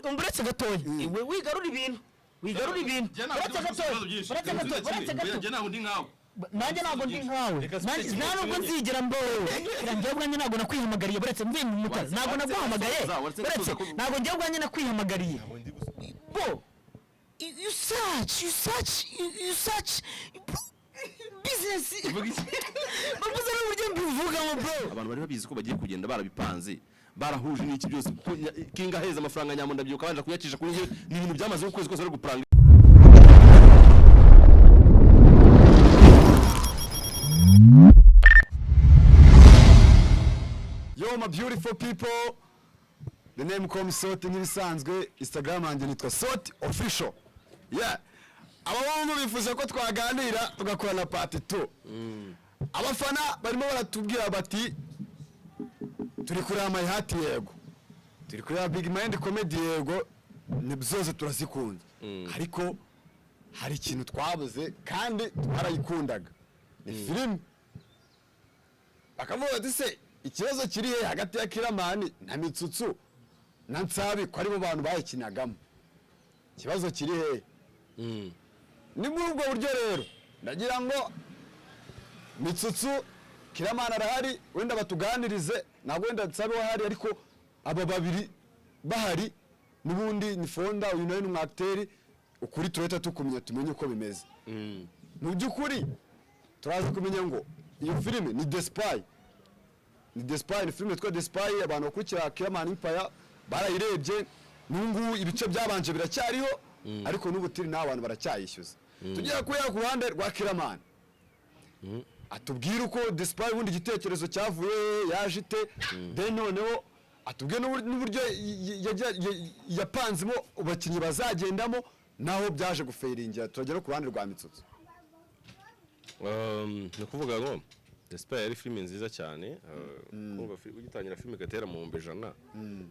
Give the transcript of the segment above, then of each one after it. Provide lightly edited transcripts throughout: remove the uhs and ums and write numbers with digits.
umburetse gatoya wigarura ibintu uretse gatoya ntabwo ndi nkawe nanjye ntabwo ndi nkawe ntabwo nzigera mbo njyewe bwanjye ntabwo nakwihamagariye buretse mvuye mu mutara ntabwo naguhamagaye buretse ntabwo njyewe bwanjye nakwihamagariye bo you search business bavuze n'uburyo mbivugamo bro abantu bari babizi ko bagiye kugenda barabipanze barahuje n'iki byose kinga heza amafaranga nyamuntu ndabyuka banje kuyacisha kuri njye ni ibintu byamaze ukwezi kose bari gupanga. Yo my beautiful people, the name comes Soti n'ibisanzwe, Instagram yanjye nitwa Soti official. Yeah. Abahungu bifuza ko twaganira tugakora na part 2. Abafana barimo baratubwira bati turi kuri My Heart yego. Turi kuri Big Mind Comedy yego, ni byose turazikunze. Ariko hari ikintu twabuze kandi twarayikundaga. Ni film. Akavuga ati se ikibazo kiri he hagati ya Killaman na Mitsutsu na Nsabi ko ari bo bantu bayikinagamo. Ikibazo kiri he? Ni muri ubwo buryo rero ndagira ngo Mitsutsu Killaman arahari wenda batuganirize ntabwo wenda Nsabi wahari ariko aba babiri bahari nubundi ni fonda uyu nawe n'umwacteur ukuri tureta tukumenya tumenye uko bimeze. Mu byukuri turaza kumenya ngo iyo filime ni The Spy. Ni The Spy, ni filime twa The Spy abantu bakurikira Killaman Empire barayirebye nungu ibice byabanje biracyariho ariko n'ubutiri n'abantu baracyayishyuza. Tugiye kuya ku ruhande rwa Killaman. Atubwira uko The Spy ubundi igitekerezo cyavuye yajite then noneho atubwiye n'uburyo yapanzemo abakinnyi bazagendamo naho byaje gufeiringira. Turagera ku ruhande rwa Mitsutsu. No kuvuga ngo The Spy ari filime nziza cyane kumva ugitangira filime gatera mu 100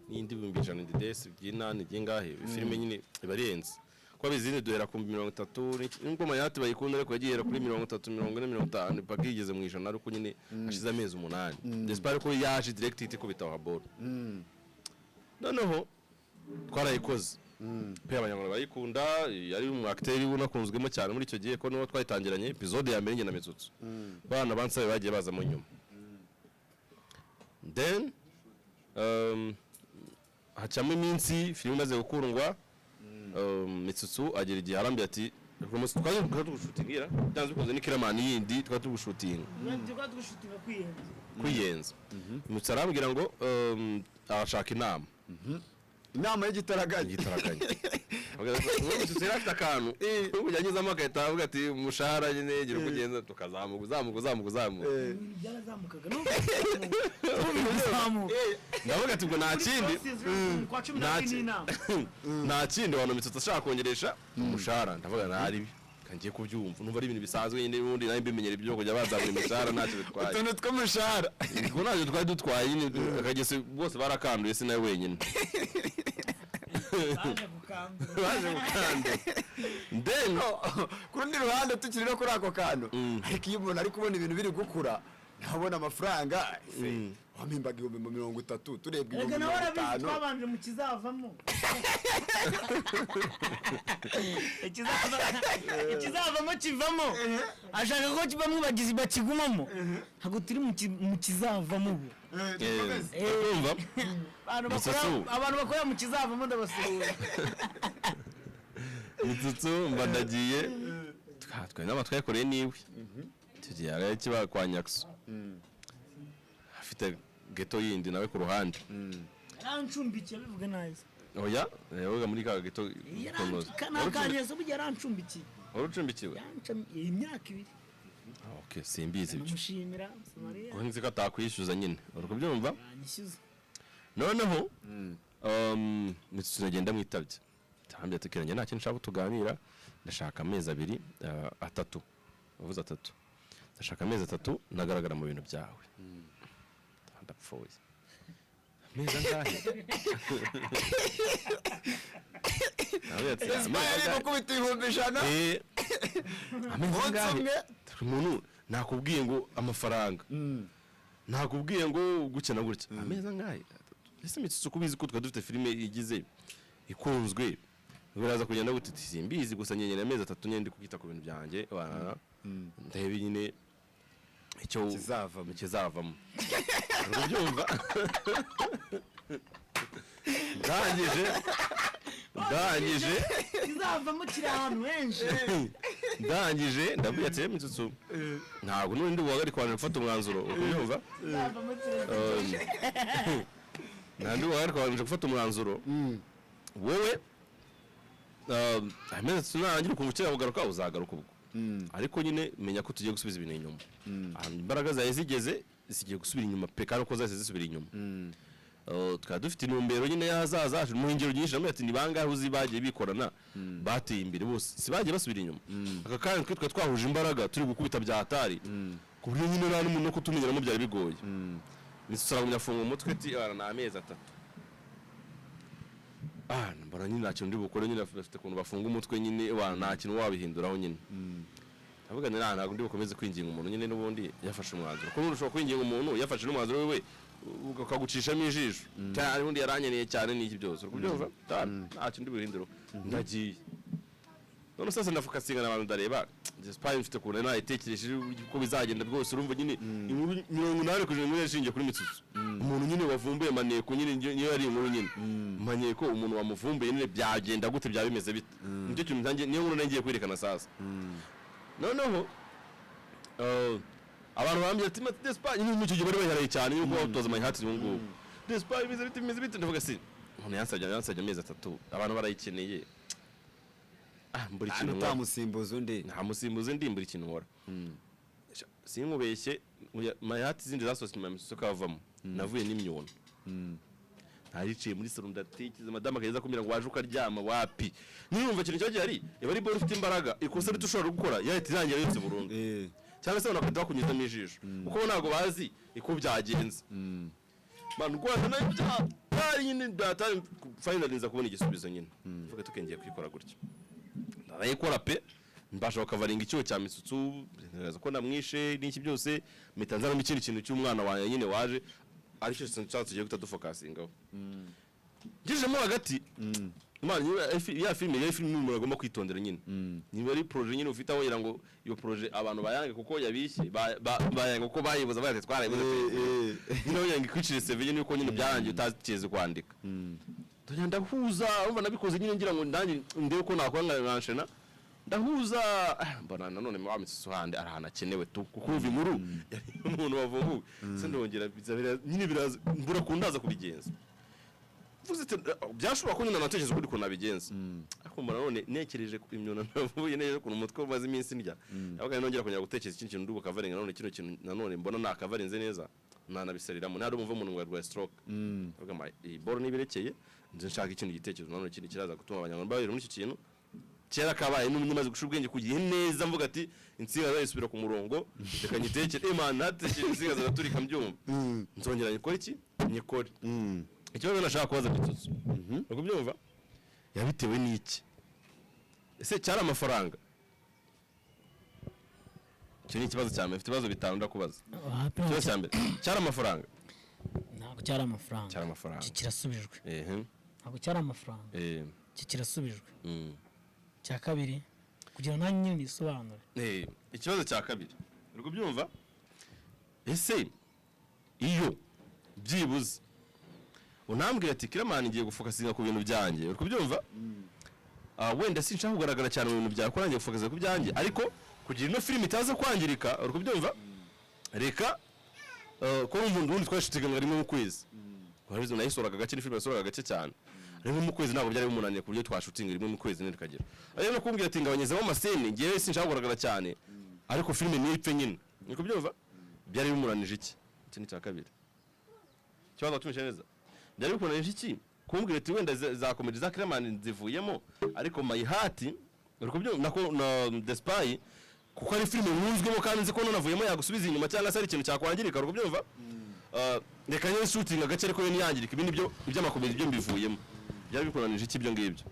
n'indi 100 ndetse by'inani by'ingahe filime nyine ibarenze kwa bizindi duhera ku 30 nubwo mayati bayikunda ariko yagihera kuri 30 40 50 paka igeze mu ijana ariko nyine ashize amezi 8 The Spy ko yaje direct ite kubitaho ball noneho twarayikoze pe abanyarwanda bayikunda yari umwacteur unakunzwemo cyane muri icyo gihe ko no twayitangiranye episode ya mbere nge na Mitsutsu bana bansabe bagiye baza mu nyuma then hacamo iminsi filime maze gukundwa Mitsutsu agira igihe arambiye ati rwose twagushutingira byanze bikoze ni Killaman yindi twagushutinga kwiyenza Mitsutsu arambwira ngo arashaka inama inama y'igitaraganya Mitsutsu yarafite akantu kujyanyiza amakayita avuga ati umushahara nyine gira kugenza tukazamuka byarazamukaga ndavuga ati ngo nta kindi abantu Mitsutsu ashaka kongeresha umushahara ndavuga nari kangiye kubyumva numva ari ibintu bisanzwe nyine ubundi nayo mbimenyera ibyo kujya bazamura imishahara ntacyo bitwaye utuntu tw'umushahara ngo ntacyo twari dutwaye nyine akagese bose barakanduye si nawe wenyine baje gukanda then ku rundi ruhande tukiri no kuri ako kantu ariko iyo umuntu ari kubona ibintu biri gukura nabona amafaranga wamimbaga 30 turebwe 50 twabanje mu kizavamo ikizavamo kivamo ashaka ko kibamwe bagizi bakigumamo ntago turi mu kizavamo ubu urumva abantu bakora mu kizavamo ndabasura Mitsutsu mbadagiye twatwe n'abatwayekoreye niwe tugiye ari kiba kwa Nyakso afite geto yindi nawe ku ruhande arancumbikiye bivuga neza oya yavuga muri ka geto konoza kanakanyeza bujya arancumbikiye urucumbikiwe imyaka 2 okay simbizi byo mushimira Samaria ko nzi ko atakwishyuza nyine uruko byumva anyishyuza noneho Mitsutsu agenda mwitabye tambye atekeranye nta kintu nshaka tuganira ndashaka amezi 2 3 uvuze 3 ndashaka amezi 3 nagaragara mu bintu byawe ndapfuye amezi angahe amezi kubita 100 amezi angahe umuntu nakubwiye ngo amafaranga nakubwiye ngo gukena gutya amezi angahe ese Mitsutsu kubizi ko twa dufite filime igize ikunzwe biraza kugenda gute simbizi gusa nyenyene amezi 3 nyende kugita ku bintu byanjye bana ndebe nyine icyo kizavamo ubyumva ndangije kizavamo kiri ahantu henshi ndangije ndabwiye ati Mitsutsu ntabwo n'undi buhagarika kwanira gufata umwanzuro ubyumva nandi buhagarika kwanira gufata umwanzuro wowe ameze tunarangira kumukira kugaruka uzagaruka ubwo ariko nyine menya ko tugiye gusubiza ibintu inyuma imbaraga zawe zigiye gusubira inyuma pe kandi uko zahise zisubira inyuma tukaba dufite intumbero nyine y'ahazaza mu ngero nyinshi namwe ati ni bangahe uzi bagiye bikorana bateye imbere bose si bagiye basubira inyuma aka kandi twitwa twahuje imbaraga turi gukubita bya hatari ku buryo nyine nta n'umuntu no kutumenyeramo byari bigoye nisusara munyafunga umutwe ati na amezi 3 mbona nyine nta kintu ndi bukore nyine afite ukuntu bafunga umutwe nyine nta kintu wabihinduraho nyine ndavuga ni ntabwo ndi bukomeze kwinginga umuntu nyine n'ubundi yafashe umwanzuro kuko ushobora kwinginga umuntu yafashe n'umwanzuro wewe ukagucishamo ijisho cyane ubundi yaranyeneye cyane n'iki byose urukubyumva nta kintu ndi buhinduraho ndagiye none sasa ndafokasinga n'abantu ndareba Spain mfite kubona nayitekereje uko bizagenda rwose urumva nyine 80% yashingiye kuri Mitsutsu umuntu nyine wavumbuye maneko nyine niyo yari inkuru nyine maneko umuntu wamuvumbuye nyine byagenda gute byaba bimeze bite nicyo kintu ntangiye niyo nkuru nangiye kwerekana sasa noneho abantu bambye ati Spain ni mucyo bari baharaye cyane yuko batoza amahati ngo Spain bimeze bite ndavuga si umuntu yansajya amezi 3 abantu barayikeneye mburi kintu utamusimbuza undi nta musimbuza ndi mburi kintu nkora sinkubeshye mayati zindi zasose nyuma Mitsutsu kavamo navuye n'imyona ntariciye muri salon ndatekereza madama akageza kumbira ngo waje ukaryama wapi niyumva kintu cyagiye ari iba ari bora ufite imbaraga ikosa ritushobora gukora yahita irangira yose burundu cyangwa se banakunda kunyuzamo ijisho kuko ntabwo bazi iko byagenze man Rwanda nayo byari nyine datari finally nza kubona igisubizo nyine vuga tukengeye kwikora gutya ndayikora pe mbasha bakavaringa icyo cya Mitsutsu neza ko namwishe n'iki byose mitanzana mu kindi kintu cy'umwana wanjye nyine waje aricyo cyatse tugiye gutadufokasingaho ngijemo hagati imana ya filime n'umuntu agomba kwitondera nyine niba ari projet nyine ufite aho ngo iyo projet abantu bayange kuko yabishye bayange kuko bayibuza bayate twarayibuze niyo yange kwicira CV nyine uko nyine byarangiye utazikeze kwandika ndahuza umva nabikoze nyine ngira ngo ndange ndebe ko nakwanga nkanshena ndahuza mbona nanone mu Mitsutsu hande arahana kenewe kukumva inkuru umuntu wavumbuye se ndongera bizabira nyine biraza mbura kundaza kubigenza vuze byashobora ko nyine natekereje kuri ko nabigenza ariko mbona none nekereje imyona navuye neza ku mutwe maze iminsi ndya abaga nongera kunya gutekereza ikintu kintu ndubuka kavarenga none kino kintu nanone mbona nakavarenze neza nanabiseriramo ntari umva umuntu ngwa stroke avuga mai boro nibirekeye nje nshaka ikintu gitekerezo none kindi kiraza gutuma abanyarwanda babiri muri iki kintu kera kabaye n'umuntu maze gushuka ubwenge kugiye neza mvuga ati insinga zayisubira ku murongo reka nyitekere imana natekere insinga zaraturika mbyumva nzongera nyikora iki nyikore ikibazo nashaka kubaza Mitsutsu uko byumva yabitewe n'iki ese cyari amafaranga cyo ni ikibazo cyane mfite ibibazo bitanu ndakubaza cyo cyambere cyari amafaranga ntabwo cyari amafaranga kirasubijwe ntabwo cyari amafaranga kirasubijwe cya kabiri kugira ngo nanjye nyine isobanure ikibazo cya kabiri uri kubyumva ese iyo byibuze unambwira ati Killaman ngiye gufokasinga ku bintu byanjye uri kubyumva wenda sinshaka kugaragara cyane mu bintu byawe ko nanjye gufokasinga ku byanjye ariko kugira ino filime itaza kwangirika uri kubyumva reka ko umuntu twashitiga rimwe mu kwezi warizo nayisoraga gake ni filime yasoraga gake cyane rimwe mu kwezi ntabwo byari bimunaniye ku buryo twashutinga rimwe mu kwezi nirikagera ariko no kumbwira ati ngabanyezemo amasene ngiye sinshaka kugaragara cyane ariko filime nipfe nyine uri kubyumva byari bimunanije iki ni cya kabiri kibazo tumeshe neza byari bikunanije iki kumbwira ati wenda za comedy za Killaman zivuyemo ariko mayihati uri kubyumva nako The Spy kuko ari filime nuzwemo kandi nzi ko navuyemo yagusubiza inyuma cyangwa se ari ikintu cyakwangirika uri kubyumva reka nyine shooting agace ariko yene yangirika ibindi byo iby'amakomedi byo mbivuyemo byari bikunanije iki byo ngibyo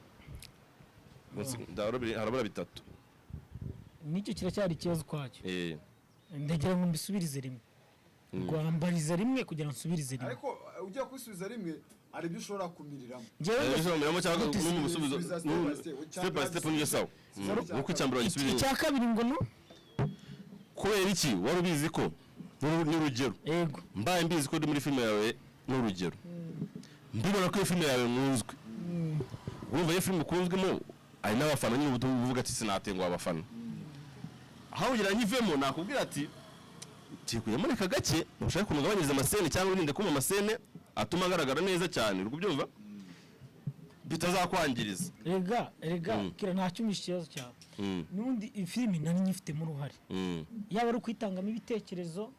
harabura bitatu nicyo kiracyari ikibazo kwacyo ndagira ngo mbisubirize rimwe rwambariza rimwe kugira ngo nsubirize rimwe ariko ujya kwisubiza rimwe ari byo ushobora kumiriramo ushobora cyangwa n'umusubizo step by step niyo sawa nuko icyambere gisubire icya kabiri ngo no kubera iki wari ubizi ko n'urugero yego mbaye mbizi ko ndi muri filime yawe n'urugero mbibona ko filime yawe mwuzwe urumva iyo filime ukunzwemo ari n'abafana nyine uvuga ati sinatengwa abafana aho ugira nkivemo nakubwira ati tikuyamurika gake ushaka kumugabanyiriza amasene cyangwa urinde kuma amasene atuma agaragara neza cyane uri kubyumva bitazakwangiriza erega kira ntacyumisha ikibazo cyawe n'undi filime nari nyifitemo uruhare yaba ari kwitangamo ibitekerezo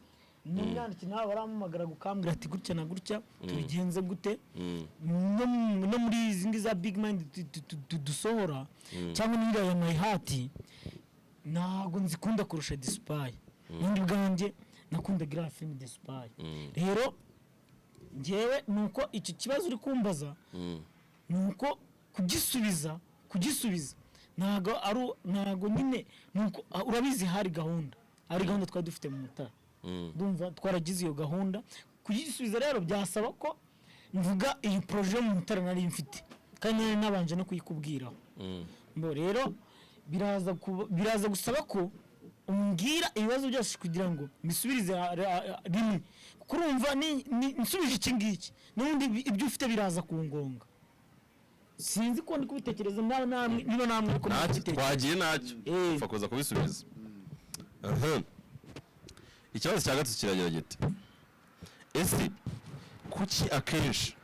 n'umwandiki nawe baramamagara gukambwira ati gutya na gutya tubigenze gute no muri izi ngizi za big mind dusohora cyangwa n'iriya ya my heart ntabwo nzikunda kurusha The Spy n'undi bwanjye nakundaga iriya filime The Spy rero njyewe nuko icyo kibazo uri kumbaza nuko kugisubiza ntago nyine nuko urabizi hari gahunda twari dufite mu Mutara ndumva twaragize iyo gahunda kugisubiza rero byasaba ko mvuga iyi projet mu Mutara nari mfite kandi nari nabanje no kuyikubwiraho mbo rero biraza gusaba ko umbwira ibibazo byose kugira ngo misubirize rimwe kurumva nsubije iki ngiki n'undi ibyo ufite biraza kungonga sinzi ko ndi kubitekereza niba namwe ko twagiye nacyo fakoza kubisubiza ikibazo cya gatatu kiragira gite ese kuki akenshi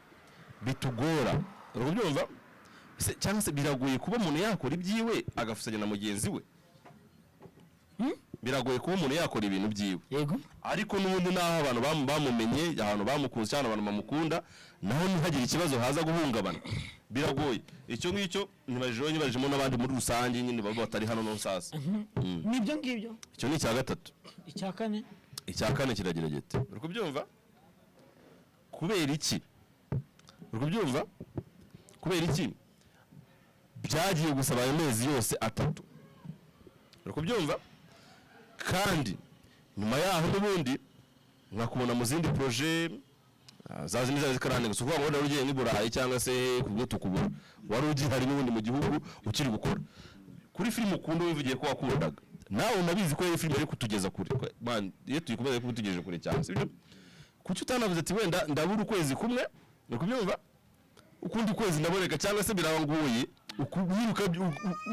bitugora urubyumva cyangwa se biragoye kuba umuntu yakora ibyiwe agafusanya na mugenzi we biragoye kuba umuntu yakora ibintu byiwe yego ariko n'ubundi naho abantu bamumenye abantu bamukunze cyane abantu bamukunda naho ntihagire ikibazo haza guhungabana biragoye icyo ngicyo nibajemo n'abandi muri rusange nyine baba batari hano no sasa nibyo ngibyo icyo ni icya gatatu icya kane kiragira gite uri kubyumva kubera iki uri kubyumva kubera iki byagiye gusaba amezi yose 3 uri kubyumva kandi nyuma yaho n'ubundi nkakubona mu zindi projet zazi niza zikarane gusa kuvuga ngo wari ugiye n'iburayi cyangwa se kubwo tukubura wari ugiye hari n'ubundi mu gihugu ukiri gukora kuri film ukunda wivugiye ko wakundaga nawe unabizi ko iyi film ari kutugeza kure man iyo tuyikubaye ko tugejeje kure cyane sibyo kuki utanavuze ati wenda ndabura ukwezi kumwe no kubyumva ukundi kwezi ndaboneka cyangwa se biranguye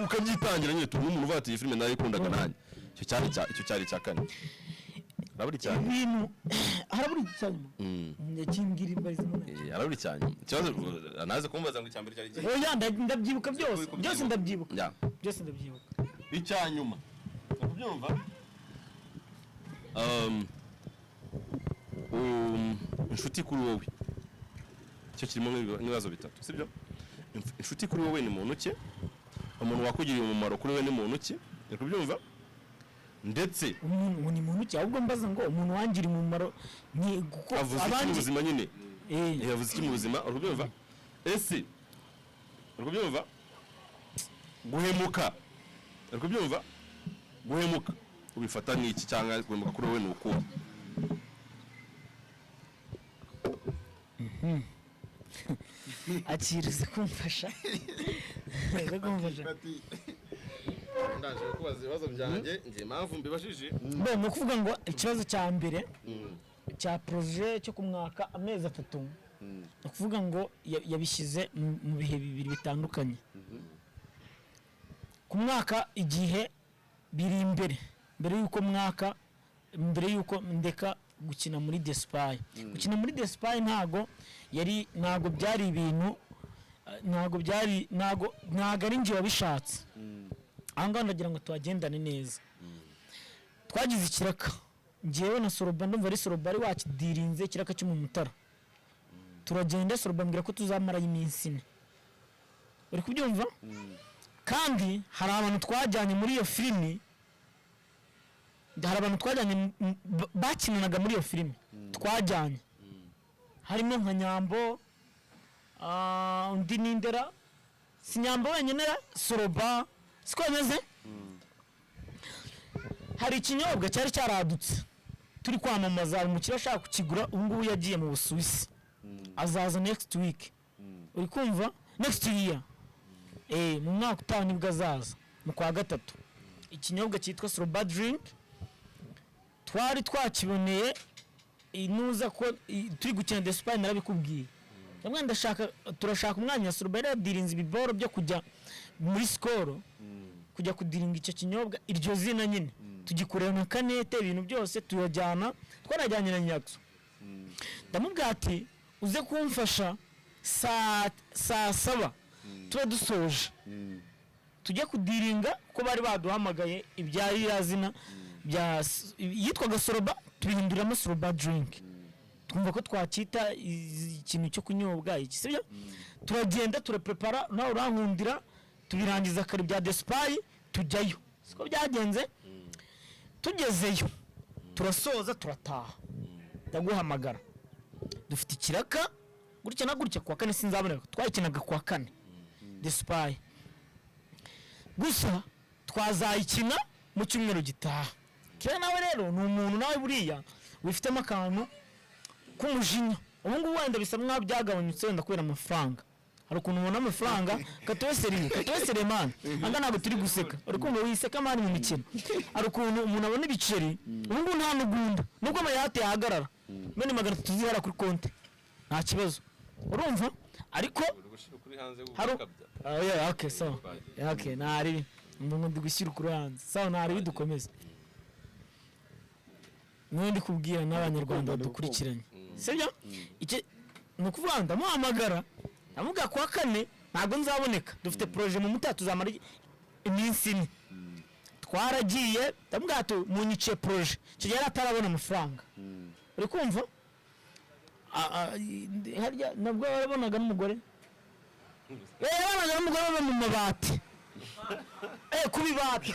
ukabyitangira nyine turi umuntu uvatiye film nayo ikundaga nanjye icyo cyari cya kane haraburi cyane ibintu haraburi cyane ndakimbwira imbariza haraburi cyane ikibazo naze kumbaza ngo icyambere cyari gihe oya ndabyibuka byose ndabyibuka icyanyuma kubyumva inshuti kuri wowe cyo kirimo n'ibibazo bitatu sibyo inshuti kuri wowe ni muntu ki umuntu wakugiriye umumaro kuri wowe ni muntu ki kubyumva ndetse umuntu ni muntu ki ahubwo mbaza ngo umuntu wangira umumaro ni guko abandi ubuzima nyine yavuze iki mu buzima urubyumva ese urubyumva guhemuka urubyumva guhemuka ubifata n'iki cyangwa guhemuka kuri wowe ni uko akirize kumfasha ndaje kubaza ibibazo byanjye ngiye mpamvu mbibashije ni ukuvuga ngo ikibazo cya mbere cya projet cyo kumwaka amezi 3 ni ukuvuga ngo yabishyize mu bihe bibiri bitandukanye ku mwaka igihe biri mbere yuko ndeka gukina muri The Spy gukina muri The Spy ntago byari ibintu ntago ari njye wabishatse ahangaha ndagira ngo tuhagendane neza twagize ikiraka njyewe na Soroba ndumva ari Soroba ari wakidirinze ikiraka cyo mu Mutara turagenda Soroba mbwira ko tuzamara iminsi 4 uri kubyumva kandi hari abantu twajyanye muri iyo filimi bakinanaga muri iyo filimi twajyanye harimo nka Nyambo undi nindera si Nyambo wenyine Soroba siko bimeze hari ikinyobwa cyari cyaradutse turi kwamamaza umukiriya ashaka kukigura ubu ngubu yagiye mu Busuwisi azaza next week uri kumva next year mu mwaka utaha nibwo azaza mu kwa gatatu ikinyobwa cyitwa Sober Drink twari twakiboneye inuza ko turi gukina Despite narabikubwiye namwe turashaka umwanya Sober yadirinze ibiboro byo kujya muri skoro kujya kudiringa icyo kinyobwa iryo zina nyine tugikurira na kanete ibintu byose tuyajyana twarajyanye na Nyakso ndamubwira ati uze kumfasha saa 7 tuba dusoje tujye kudiringa ko bari baduhamagaye ibyayi yazina bya yitwaga Sober tubihinduramo Sober Drink twumva ko twakita ikintu cyo kunyobwa iki sibyo turagenda turaprepara nawe urankundira tubirangiza kare bya Despite tujyayo siko byagenze tugezeyo turasoza turataha ndaguhamagara dufite ikiraka gutya na gutya kwa kane sinzaboneka twayikinaga kwa kane Despite gusa twazayikina mu cyumweru gitaha kera nawe rero ni umuntu nawe buriya wifitemo akantu k'umujinya ubu ngubu wenda bisa mwa byagabanyutse wenda kubera amafaranga hari ukuntu ubona amafaranga katweseriye man anga ntabwo turi guseka uri kumva wiseka mani mu mikino hari ukuntu umuntu abona ibiceri ubu ngubu nta nugunda nubwo amayate yahagarara bene 300 zihara kuri konti nta kibazo urumva ariko okay so okay nari umuntu ndi gushyira kuri hanze sawa nari bidukomeza n'undi kubwira n'abanyarwanda dukurikiranye sibyo iki nukuvuga ndamuhamagara amuga kwa kane ntabwo nzaboneka dufite projet mu mutatu tuzamara iminsi ine twaragiye ndamuga to munyice projet cyo yari atarabona amafaranga uri kumva harya nabwo barabonaga n'umugore barabonaga n'umugore mu mabati kubibati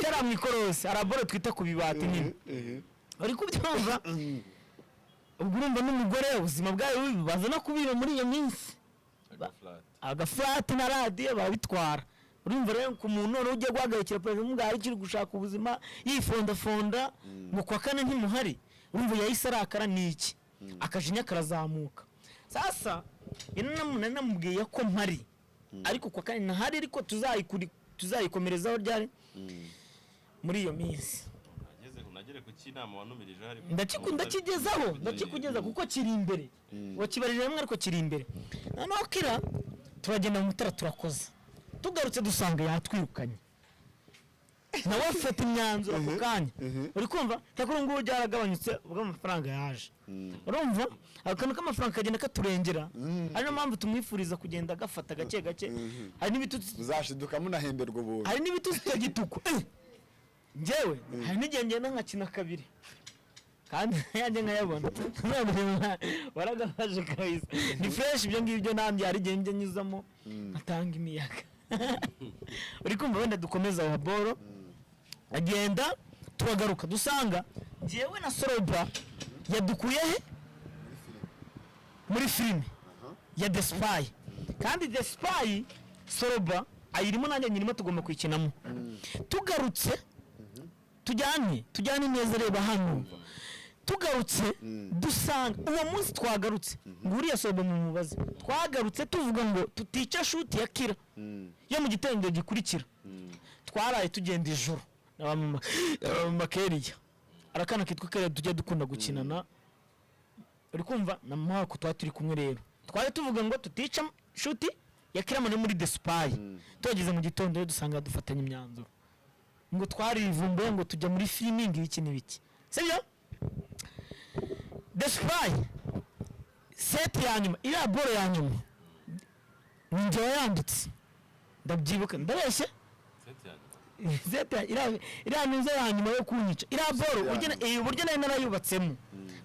ari amikorose araboro twita kubibati nini uri kubyumva ubwo urumva n'umugore ubuzima bwawe bibaza no kubiba muri iyo minsi agaflat na radio babitwara urumva rero ku muntu none ujye guhagarikira president mugari kiri gushaka ubuzima yifonda mu kwa kane ntimuhari urumva yahise arakara niki akajinya karazamuka sasa namubwiye ko mpari ariko kwa kane nahari ariko tuzayikomerezaho ryari muri iyo minsi nagere ku kinama wanumirije hari ndakikugeza kuko kiri imbere wakibarije hamwe ariko kiri imbere noneho kira turagenda mu mutara turakoza tugarutse dusanga yatwirukanye nawe afata imyanzuro ako kanya uri kumva takuru ngo byaragabanyutse ubwo amafaranga yaje urumva akantu k'amafaranga kagenda katurengera ari no mpamvu tumwifuriza kugenda gafata gake hari n'ibitutsi uzashiduka munahemberwa ubuntu hari n'ibitutsi tagituko njyewe hari n'igenge nkakina kabiri kandi yanjye nkayabona waragafaje kabisa ni fresh ibyo ngibyo nandi hari igenge nyuzamo atanga imiyaga uri kumva wenda dukomeza wa boro agenda turagaruka dusanga njyewe na Sober yadukuye he muri filime ya Despite kandi Despite Sober ayirimo nanjye nyirimo tugomba kwikinamo tugarutse tujyane neza reba hano tugarutse dusanga uwo munsi twagarutse nguriya Sober mu mubaze twagarutse tuvuga ngo tutica shoot ya Kira yo mu gitendo gikurikira twaraye tugenda ijoro makeriya arakana kitwa kare tujye dukunda gukinana uri kumva na mwako turi kumwe rero twari tuvuga ngo tutica shoot ya Killaman muri Despite tugeze mu gitondo dusanga dufatanya imyanzuro ngo twarivumbuye ngo tujya muri filming iki n'ibiki sibyo Despite set ya nyuma ira boro ya nyuma njye yanditse ndabyibuka ndabeshye zeta ira nuza ya nyuma yo kunyica ira boro uburyo nari narayubatsemo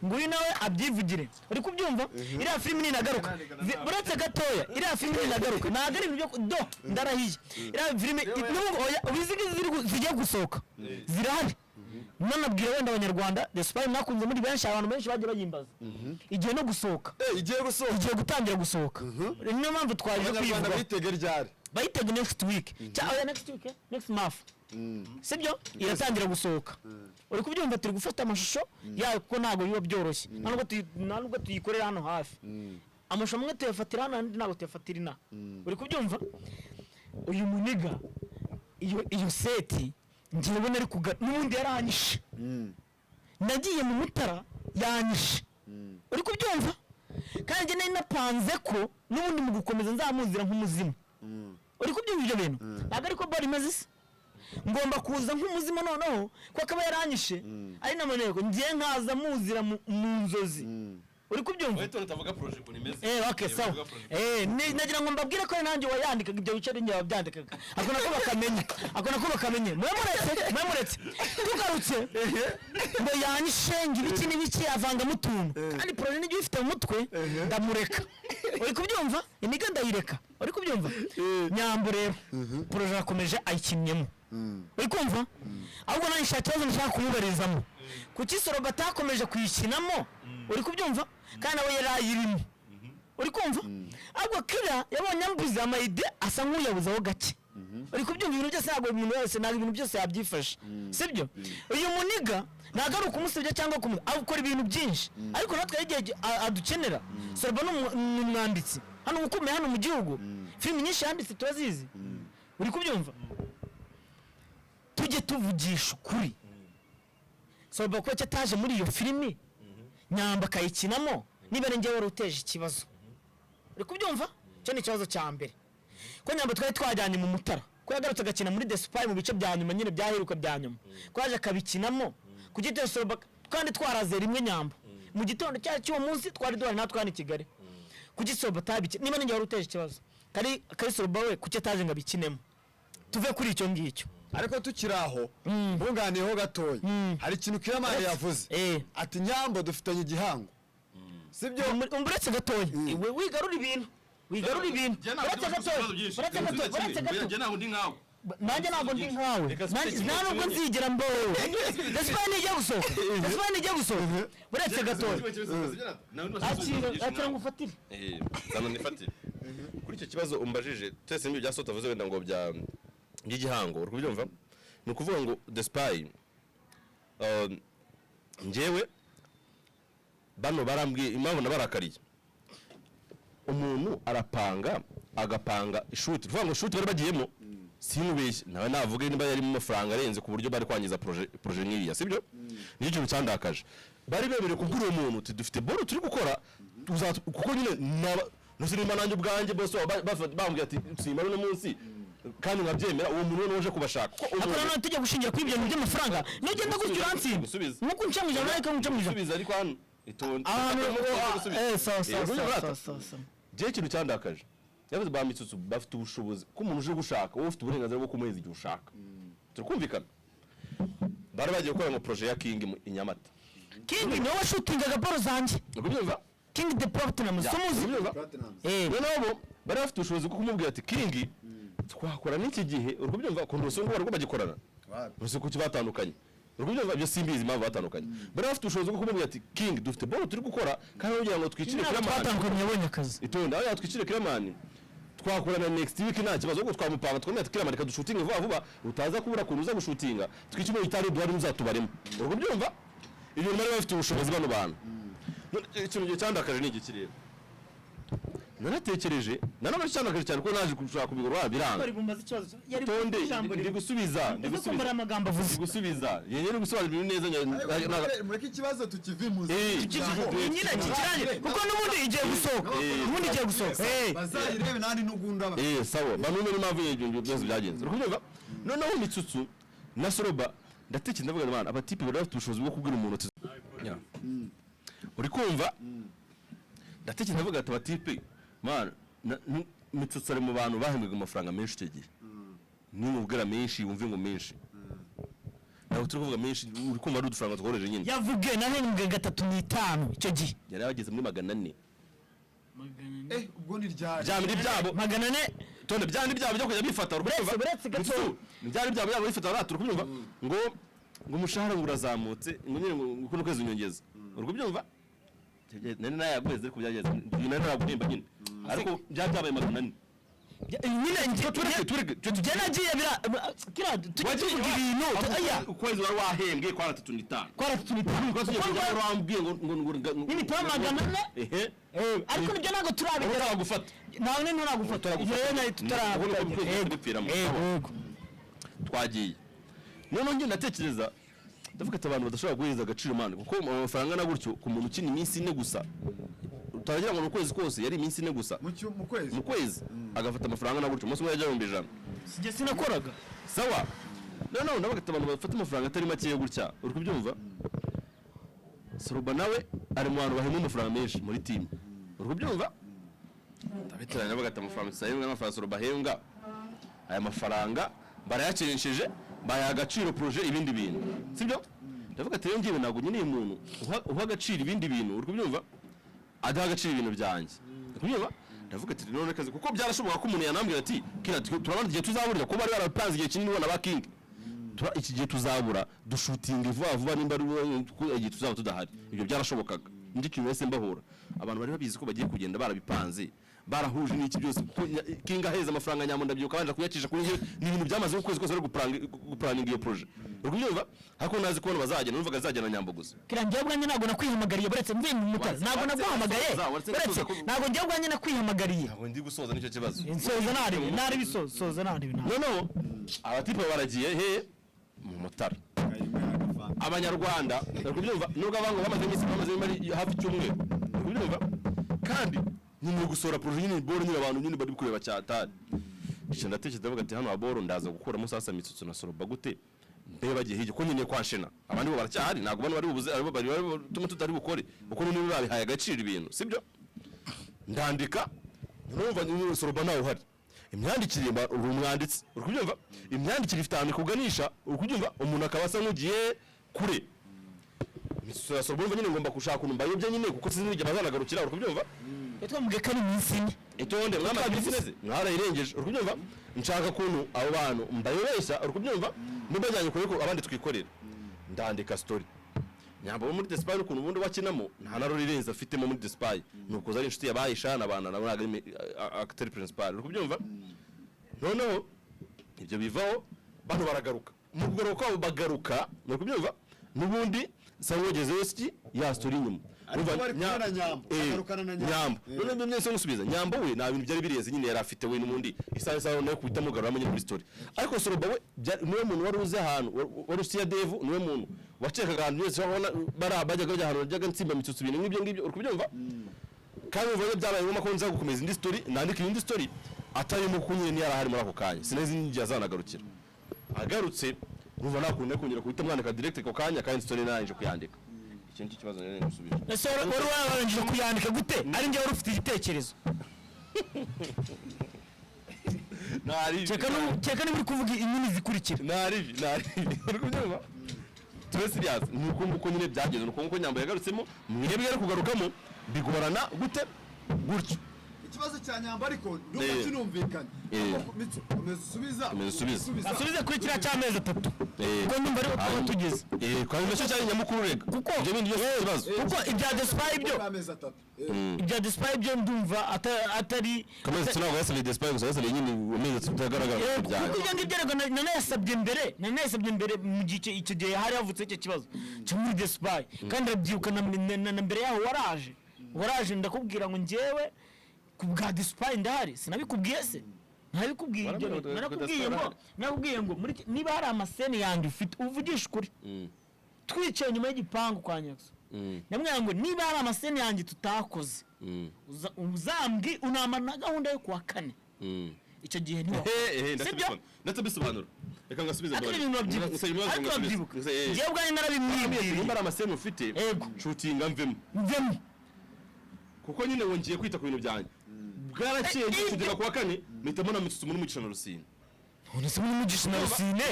ngo uyu nawe abyivugire uri kubyumva ira film ni nagaruka buretse gatoya ira film ni nagaruka ntago ari ibyo do ndarahiye ira film zijya gusohoka zirahari nanabwira wenda abanyarwanda Despite nakunze muri benshi abantu benshi bagiye bayimbaza igihe no gusohoka igiye gutangira gusohoka niyo mpamvu twaje kwivuga bayitege ryari bayitege next week cyangwa next month sibyo iratangira gusohoka uri kubyumva turi gufata amashusho yayo kuko ntabwo biba byoroshye nubwo tuyikorera hano hafi amashusho amwe tuyafatira hano andi ntabwo tuyafatira ina uri kubyumva uyu muniga iyo seti ngewe nari n'ubundi yaranyishe nagiye mu mutara yanyishe uri kubyumva kandi nari napanze ko n'ubundi mu gukomeza nzamuzira nk'umuzimu uri kubyumva ibyo bintu ntabwo ariko bari imeze isa ngomba kuza nk'umuzima noneho ko akaba yaranyishe ari n'amaneko ngiye nkaza muzira mu nzozi uri kubyumva wewe tutavuga project nimeze okay sawa nagira ngo mbabwire ko nanjye wayandikaga ibyo bice n'injye wabyandikaga akona ko bakamenye mwemuretse tugarutse ngo yanyishenga ibiki n'ibiki avanga mutuntu kandi project n'ibyo ifite mu mutwe ndamureka uri kubyumva imiga ndayireka uri kubyumva nyambo rero project akomeje ayikinyemo uri kumva ahubwo nani shakibazo nshaka kumubarizamo kuki Soroba atakomeje kuyikinamo uri kubyumva kandi nawe yarayirimo uri kumva ahubwo Killa yabonye ambuza amayide asa nk'uyabuzaho gake uri kubyumva ibintu byose ntabwo umuntu wese ntabwo ibintu byose yabyifashe sibyo uyu muniga ntabwo ari ukumusebya cyangwa gukora ibintu byinshi ariko natwe igihe adukenera Soroba ni umwanditsi hano ukomeye hano mu gihugu filimi nyinshi yanditse turazizi uri kubyumva tujye tuvugisha ukuri Soroba ko cyataje muri iyo filimi nyamba kayikinamo niba ari ngewe wari uteje ikibazo uri kubyumva cyo ni ikibazo cya mbere ko nyamba twari twajyanye mu mutara ko yagarutse agakina muri The Spy mu bice bya nyuma nyine byaheruka bya nyuma ko yaje akabikinamo kugitera Soroba kandi twaraze rimwe nyamba mu gitondo cy'uwo munsi twari duhari natwe hano i Kigali kuki Soroba tabiki niba ninjye wari uteje ikibazo kari Soroba we kuki ataje ngo abikinemo tuve kuri icyo ngicyo ariko tukiraho bunganiyeho gatoya hari ikintu Killarman yavuze ati nyambo dufitanye igihango sibyo umburetse gatoya wigarura ibintu uretse gatoya ntabwo ndi nkawe nanjye ntabwo ndi nkawe ntabwo nzigera mbowe Desipani igiye gusohoka uretse gatoya akira ngo ufatire zana nifatire kuri icyo kibazo umbajije twese n'ibyo byasota vuze wenda ngo by'igihango uri kubyumva ni ukuvuga ngo The Spy njyewe bano barambwiye impamvu nabarakariye umuntu agapanga ishuti uvuga ngo ishuti bari bagiyemo sinubeshye nawe navuga niba yari mu mafaranga arenze ku buryo bari kwangiza projet nk'iriya sibyo nicyo kintu cyandakaje bari bemerewe kubwira umuntu uti dufite boro turi gukora kuko nyine nusinima nanjye ubwanjye bose bambwiye ati nsimba no munsi kandi nkabyemera uwo muntu waje kubashaka akora no tujya gushingira kuri ibyo by'amafaranga nugenda gutyo uransimba nuko uncamuje ariko uncamuje subiza ariko hano itonde je kintu cyandakaje yavuze ba Mitsutsu bafite ubushobozi ko umuntu uje gushaka wowe ufite uburenganzira bwo kumuheza igihe ushaka turikumvikana bari bagiye gukora ngo projet ya King inyamata King niwe washutingaga boro zanjye ubyumva King the Platinum sumuzi nabo bari bafite ubushobozi bwo kumubwira ati King twakora n'iki gihe urukubyumva ko ndosongo bari bagikorana bose kuki batandukanye urukubyumva ibyo simbizi impamvu batandukanye bari bafite ubushobozi bwo kumubwira ati King dufite boro turi gukora kandi kugira ngo twicire Killarman batandukanye yabonye akazi itonda aho twicire Killarman twakorana next week nta kibazo ngo twamupanga twemeye ati Killarman reka dushutinge vuba utaza kubura kuntu uza gushutinga twicime itari duhari muzatubaremo urukubyumva ibyo bari bafite ubushobozi bano bantu ikintu cyandakaje ni iki rero naratekereje nanone cyandakaje cyane ko naje gushaka kubigura biranga tonde ndi gusubiza amagambo avuze gusubiza yeye gusobanura neza mureke ikibazo tukivimuza nyine kiranye kuko n'ubundi igiye gusohoka bazayirebe nandi n'ugunda sawa banume n'impamvu y'ibyo byose byagenze urukubyumva noneho Mitsutsu na Soroba ndatekereza ndavuga abana abatipe bari bafite ubushobozi bwo kubwira umuntu uri kumva ndatekereza ndavuga ati abatipe man Mitsutsu ari mu bantu bahembwaga amafaranga menshi icyo gihe nimubwira menshi wumve ngo menshi nawe turi kuvuga menshi uri kumva ari udufaranga tworoheje nyine yavuge nahembwe 3.5 icyo gihe yari yageze muri 400 ubwo ni ryari byamiri byabo 400 tonde byandi byabo byo kujya bifata urumva byari byabo byabo bifata baturu kubyumva ngo umushahara urazamutse ngo nyine ngo kuno kwezi unyongeza urikubyumva nene naye yagweze ariko byageze nene naraguhemba nyine ariko byabaye 400 nyine njye nagiye kira tuvuga ibintu ukwezi wari wahembwe kwa 35 kwa wambwiye ngo n'ibitabo magana ane ariko nibyo ntabwo turabigera gufata nawe ntaragufata yewe nayo tutarabigera twagiye none njye natekereza ndavuga ati abantu badashobora guhereza agaciro mane kuko amafaranga na gutyo ku muntu ukina iminsi ine gusa utagira ngo ukwezi kose yari iminsi ine gusa mu kwezi agafata amafaranga na gutyo umunsi umwe yajya 100 sije sinakoraga sawa none ndavuga ati abantu bafata amafaranga atari make gutya uri kubyumva Soroba nawe ari mu bantu bahema amafaranga menshi muri team uri kubyumva ndabitiranya ndavuga ati amafaranga sayinga n'amafaranga Soroba hembwa aya mafaranga barayaceresheje baya agaciro projet ibindi bintu sibyo ndavuga ati ngiye ntabwo nyine umuntu uha agaciro ibindi bintu uri kubyumva adaha agaciro ibintu byanjye uri kubyumva ndavuga ati none kazi kuko byarashoboka ko umuntu yanambwira ati kira turabona igihe tuzaburira ko bari barapanze igihe kinini bona ba king iki gihe tuzabura dushutinga vuba nimba ari igihe tuzaba tudahari ibyo byarashobokaga ndi kintu wese mbahura abantu bari babizi ko bagiye kugenda barabipanze barahuje n'iki byose kinga heza amafaranga nyamuntu ndabyuka banje kuyacisha kuri ni ibintu byamaze ukwezi kose bari guplaninga iyo project urumva hako nazi kubona bazagenda numvaga azagenda nyambo gusa kirangiye bwanye ntago nakwihamagariye baretse mvuye mu mutara ntago naguhamagaye baretse ntago ngiye bwanye nakwihamagariye ntago ndi gusoza nicyo kibazo insoza nari bisoza nari no abatipe baragiye he mu mutara abanyarwanda urumva nubwo abango bamaze imisi bamaze hafi cyumwe urumva kandi nyine gusora projet nyine boro nyine abantu nyine bari kureba cyatari icyo ndatekereza ndavuga ati hano aboro ndaza gukura musasa Mitsutsu na Soroba gute mbe bagiye hije ko nyine kwashena abandi bo baracyahari ntago bano bari bubuze bari tuma tutari bukore uko niba babihaye agaciro ibintu sibyo ndandika numva nyine Soroba nawe uhari imyandikire uri umwanditsi uri kubyumva imyandikire ifite ahantu kuganisha uri kubyumva umuntu akabasa nk'ugiye kure Mitsutsu na Soroba nyine ngomba gushaka umuntu bayobye nyine kuko sinzi bazanagarukira uri kubyumva etwa mugeka ni minsi ine itonde mwama bizineze mwarayirengeje uri kubyumva nshaka kuntu abo bantu mbayobesha uri kubyumva mbajyanye kuri ko abandi twikorera ndandika story nyamba muri the spy ukuntu ubundi wakinamo nta naro rirenza afite muri the spy nuko zari inshuti yabayishana abana nabaga actor principal uri kubyumva noneho ibyo bivaho bantu baragaruka mu kugaruka kwabo bagaruka uri kubyumva nubundi sanwogezeyo ski ya story nyuma nyambo none mwese musubiza nyambo we na bintu byari bireze nyine yari afite we n'umundi isaha no kwita mugarura amenye muri story ariko Soroba we niwe muntu wari uze ahantu wari usiya devu niwe muntu wacekaga ahantu byose babona barabajyaga bajya ahantu bajyaga nsimba Mitsutsu ibintu ngibyo uri kubyumva kandi uvuye byabaye ngoma ko nza gukomeza indi story nandika indi story atari mu kunyine ni yarahari muri ako kanya sinezi n'ingiye azanagarukira agarutse numva nakunde kongera kuhita mwandika direct ko kanya kandi story nanje kuyandika ikintu kibazo nene ngusubira ese wari warangije kuyandika gute ari ngiye wari ufite igitekerezo Cheka ni kuvuga inyuni zikurikira nari kubyumva tuwe serious nuko nyine byageze nuko nyambo yagarutsemo mwebwe ari kugarukamo bigorana gute gutyo ikibazo cya nyamba ariko ndumva kinumvikana asubiza kuri kiriya cy'amezi 3 kuko nyumva ari uko tugeze kandi nacyo cyari nyamukuru rega kuko ibyo bindi byose kibazo kuko ibya despite ibyo despite byo ndumva atari kameze tunago yasabye despite gusa yasabye nyine amezi tutagaragara kuko ibyo ngibyo rega nanayasabye mbere mu gihe icyo gihe hari havutse icyo kibazo cyo muri despite kandi rabyiuka na mbere yaho waraje ndakubwira ngo njyewe kubwa despite ndahari sinabikubwiye se ntabikubwiye ibyo nakubwiye ngo muri niba hari amasene yanjye ufite uvugisha ukuri twicaye nyuma y'igipangu kwa Nyakso namwe ngo niba hari amasene yanjye tutakoze uzambwi unamana gahunda yo kuwa 4 icyo gihe ni sibyo ndatabisobanura reka ngasubize ndabona ngiye ubwanjye narabimwibye nimba ari amasene ufite shootinga mvemo kuko nyine wongeye kwita ku bintu byanjye bwaraciye kugera kuwa 4 mitamo na Mitsutsu muri mugishana rusine nese muri mugishana rusine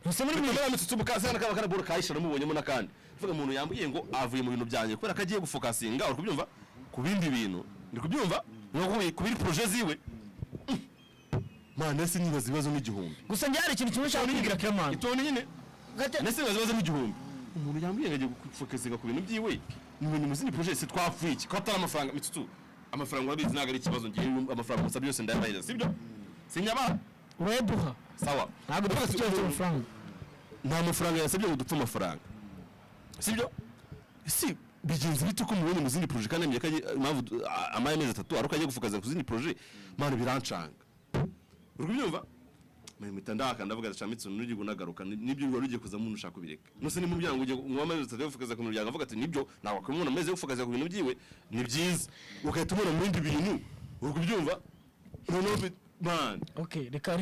nese muri Mitsutsu bukazana kana boro kayishana mubonyemo nakandi vuga umuntu yambuye ngo avuye mu bintu byanjye kubera kagiye gufokasinga uri kubyumva ku bindi bintu ndi kubyumva ngo kubiri projet ziwe nese nibaza ibibazo n'igihumbi gusa njye hari ikintu kimwe cyane nigira Killaman itone nyine nese nibaza ibibazo n'igihumbi umuntu yambuye ngo agiye gufokasinga ku bintu byiwe ni ibintu muzini projet se twapfuye ko atari amafaranga Mitsutsu amafaranga wabizi naga ari ikibazo ngiye amafaranga musabye yose ndayaheza sibyo sinyaba urayaduha sawa ntabwo dufite ikibazo cy'amafaranga nta mafaranga yasabye ngo dupfe amafaranga sibyo si bigenze bite ko mubonye mu zindi projet kandi amye kaje impamvu amezi 3 aruko agiye gufukaza ku zindi projet mano birancanga urubyumva mu mitandaka ndavuga ati Mitsutsu n'ugiye gunagaruka nibyo wari ugiye kuza muntu ushaka kubireka nose ni mu byango ugiye mu amezi 3 gufukaza ku miryango avuga ati nibyo nawe akamubona amezi gufukaza ku bintu byiwe ni byiza ukahita umubona mu bindi bintu urubyumva noneho man okay reka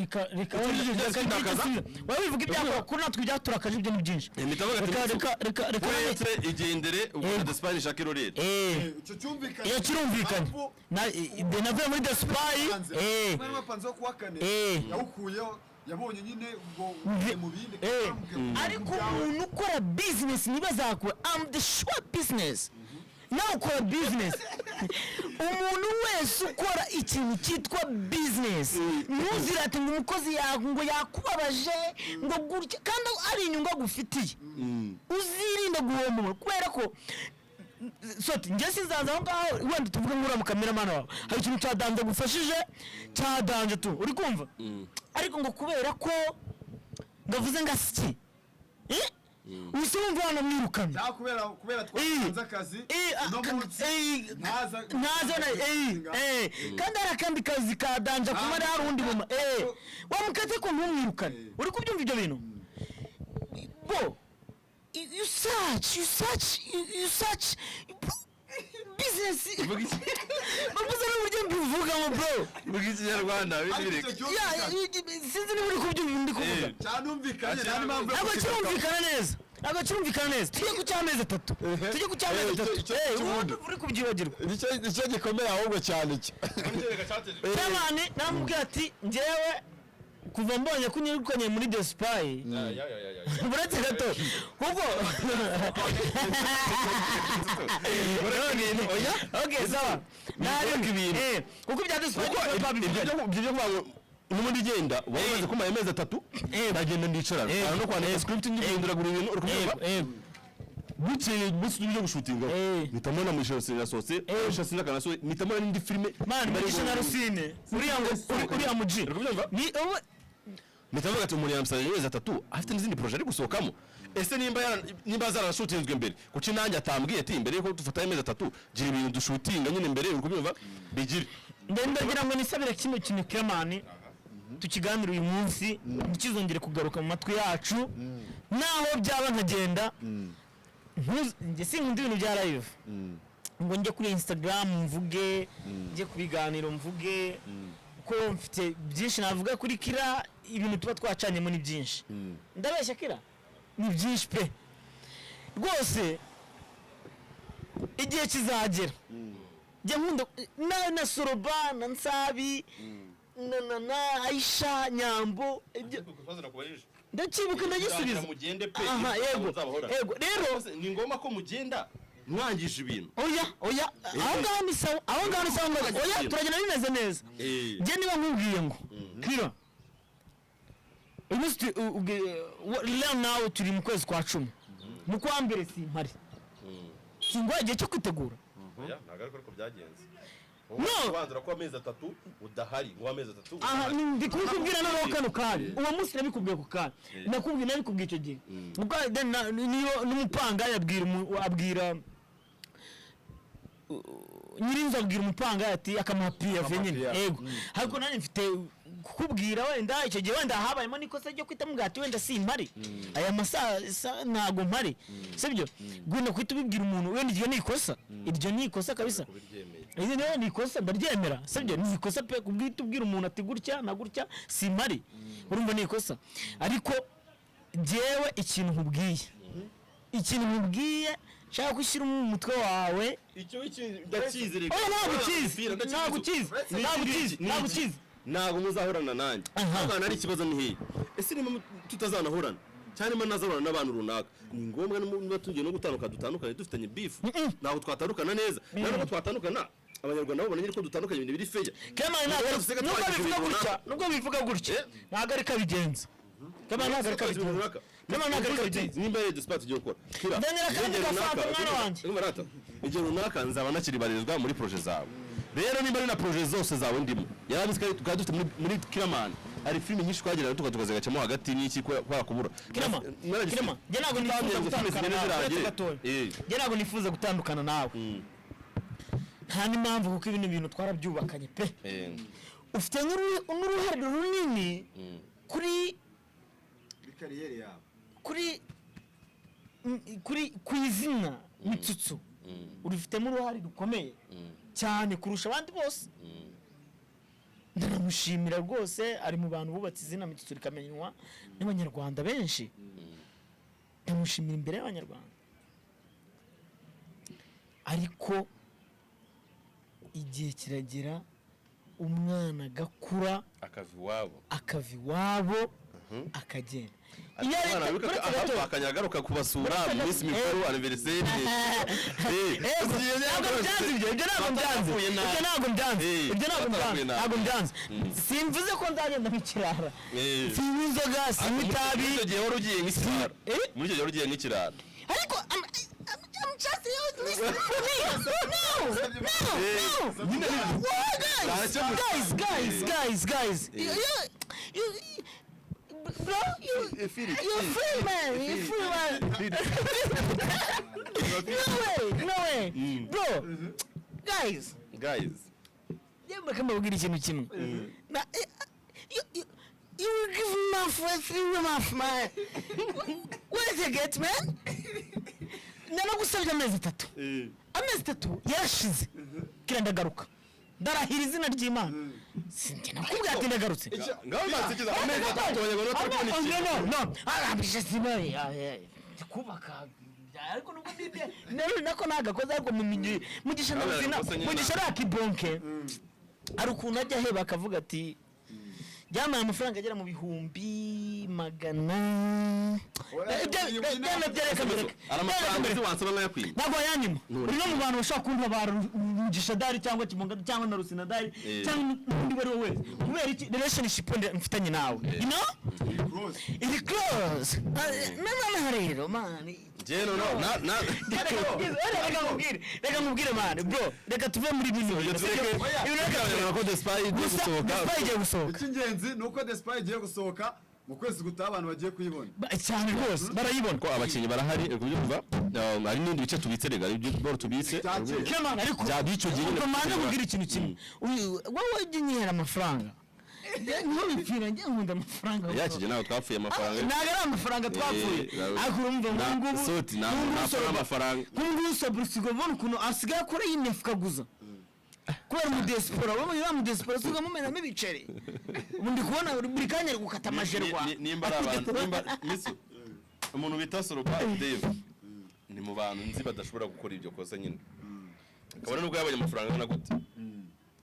wabivuga ibyago kuri natwe byaturakaje ibyo ni byinshi reka uretse igendere ubwo the Spanish akirorera icyo cyumvikanye kirumvikanye navuye muri the spy bari bapanze kuwa kane yawukuyeho yabonye nyine ubwo mu bindi ariko umuntu ukora business nibazakwe am the sure business nawe ukora business umuntu wese ukora ikintu cyitwa business ntuzirate ngo umukozi ngo yakubabaje ngo gutya kandi ari inyungu agufitiye uzirinde guhomba kubera ko soti njye sinzaza aho ngaho wenda tuvuge ngo uramu cameraman wawe hari ikintu cyadanje gufashije cyadanje tu uri kumva ariko ngo kubera ko ngavuze ngasiki usumva hano mwirukanye kubera twatanze akazi no munsi ntaza kandi hari akandi kazi kadanja kumara hari undi muma wamukate ko ntumwirukane uri kubyumva ibyo bintu bo you search business bavuze n'uburyo mbivugamo bro mugize Nyarwanda bibireka sinzi niba uri kubyumva ndi kuvuga cyanumvikanye nta mpamvu ntabwo kirumvikana neza tujye ku cy'amezi 3 tujye ku cy'amezi 3 uri kubyibagirwa nicyo gikomeye ahubwo cyane cyane namubwira ati njyewe kuva mbonye ko nyirukanye muri the spy buretse gato kuko okay sawa nari ibintu kuko bya the spy ibyo n'umundi genda wamaze kumara amezi 3 bagenda ndicara no kwandika script ngihindura gura ibintu urukumva bukeye busi byo gushutinga nitamona mu shose yasohotse shose nakana so nitamona n'indi filme man mugisha na Rusine uriya muji ni nitavuga ati umuntu yamsanye amezi 3 afite n'izindi projet ari gusohokamo ese nimba zarashutinzwe mbere kuki nanjye atambwiye ati mbere yuko dufata amezi 3 gira ibintu dushutinga nyine mbere urukumva bigire ndagira ngo nisabire kino kintu Killaman tukiganira uyu munsi nikizongere kugaruka mu matwi yacu naho byaba nkagenda njye sinkunda ibintu bya live ngo njye kuri Instagram mvuge njye kubiganiro mvuge ko mfite byinshi navuga kuri Kira ibintu tuba twacanyemo ni byinshi ndabeshya Kira ni byinshi pe rwose igihe kizagera njye nkunda na Soroba na Nsabi na Aisha Nyambo ndakibuka ndagisubiza aha yego rero ni ngoma ko mugenda mwangisha ibintu oya aho ngaho ni sawa oya turagenda bimeze neza njye niba nkubwiye ngo Kira leo nawe turi mu kwezi kwa 10 mu kwa mbere simpari singwa igihe cyo kwitegura ntabwo ariko byagenze no wanzura ko amezi 3 udahari ngo amezi 3 aha ndi kubwira naho kano kanya uwo munsi nabikubwiye ko kanya nabikubwiye icyo gihe ubwo niyo n'umupanga abwira nyirinzo abwira umupanga ati akamuha PF nyine yego ariko nani mfite kukubwira wenda icyo gihe wenda habayemo nikosa ryo kwita mugati wenda simpari aya masaha ntago mpari sibyo gwino kwita ubibwira umuntu wenda iryo ni ikosa kabisa iyo ni ikosa ndaryemera sibyo ni ikosa pe kubwita ubwira umuntu ati gutya na gutya simpari urumva ni ikosa ariko jewe ikintu nkubwiye shaka gushyira mu mutwe wawe icyo ndakizire nagukize ntabwo muzahorana nanjye ahana ari ikibazo ni hehe ese niba tutazanahorana cyane ma nazahorana n'abantu runaka ni ngombwa niba tugiye no dutandukanye dufitanye beef ntabwo twatandukana neza ntabwo twatandukana abanyarwanda babona nyine ko dutandukanye ibintu biri feya Killaman nubwo bivuga gutya ntabwo ari kabigenza Killaman ntabwo ari kabigenza nimba ari dispatch igiye gukora ndanira kandi gafata mwana wanjye igihe runaka nzaba nakiribarizwa muri projet zawe rero niba ari na projet zose zawe ndimo yarabizi ko dufite muri Killaman hari filime nyinshi twageraga tukazigacamo hagati n'iki kwa kubura Killaman je ntabwo nifuza gutandukana nawe nta n'impamvu kuko ibintu bintu twarabyubakanye pe ufite n'uruhare runini kuri kariyeri yawe ku izina Mitsutsu urifitemo uruhare rukomeye cyane kurusha abandi bose ndanamushimira rwose ari mu bantu bubatse izina Mitsutsu rikamenywa n'abanyarwanda benshi ndamushimira imbere y'abanyarwanda ariko igihe kiragera umwana agakura akava iwabo akagenda akanyagaruka kubasura mu minsi mikuru anniversaire ntabwo byanze simvuze ko nzagenda mu kirara sinywa inzoga sinywa itabi muri icyo gihe wari ugiye nk'ikirara ariko I'm just listen to me. No. Guys. Bro, you're free, man. No way. Bro, guys. Yemba kama ugira ikintu kimwe. Na you will give me my man. What did you get, man? Nanagusabye amezi 3 yarashize kira ndagaruka ndarahira izina ry'Imana sinjye nakubwira ati ndagarutse ngaho ntakiza amezi 3 abanyarwanda batari no arabishe sibaye kubaka ariko nubwo ndinde nako nagakoze ariko mugisha n'ubuzina mugisha rakibonke ari ukuntu ajya heba akavuga ati Jamaye amafaranga agera mu bihumbi magana ntabwo yanyuma uri no mu bantu bashaka kumva barugisha dari cyangwa kimonga cyangwa na rusina dari cyangwa n'undi bari wese kubera iki relationship mfitanye nawe you know it close mama rero man jeno reka mubwire man bro reka tuve muri bino ko Despite gusohoka icy'ingenzi nuko Despite igiye gusohoka mu kwezi gutaha abantu bagiye kuyibona cyane rwose barayibona ko abakinyi barahari kubyumva hari n'indi bice tubitse rega ibyo tubitse Killaman ariko byabico gihe komanda kubwira ikintu kimwe wowe uginyera amafaranga niho bipfira njye nkunda amafaranga yakije nawe twapfuye amafaranga ntago ari amafaranga twapfuye ariko urumva ngubu soti ntabwo amafaranga ngubu sobrisigo bona ukuntu asigaye akora y'imifuka guza kubera mu diaspora bamwe mu diaspora suga mumenamo ibiceri ubundi kubona buri kanya gukata amajerwa nimba abantu misu umuntu bita Soroba Dave ni mu bantu nzi badashobora gukora ibyo kosa nyine kabone nubwo yabonye amafaranga na gute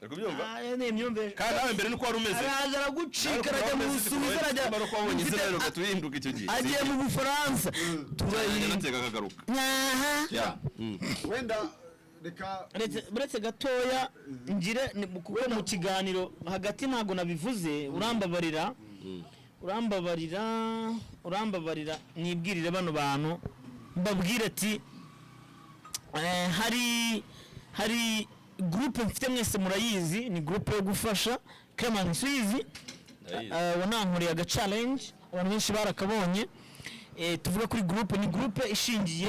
ariko byumva ne myumbe kandi nawe mbere nuko wari umeze araza gucika rajya mu Busuwisi rajya baro kwabonye Israel gatuhinduka icyo gihe agiye mu Bufaransa turayina nateka kagaruka wenda reka buretse gatoya ngire kuko mu kiganiro hagati ntago nabivuze urambabarira nibwirire bano bantu mbabwire ati hari groupe mfite mwese murayizi ni groupe yo gufasha Killaman Suizi wanankoreye aga challenge abantu benshi barakabonye tuvuga kuri groupe ni groupe ishingiye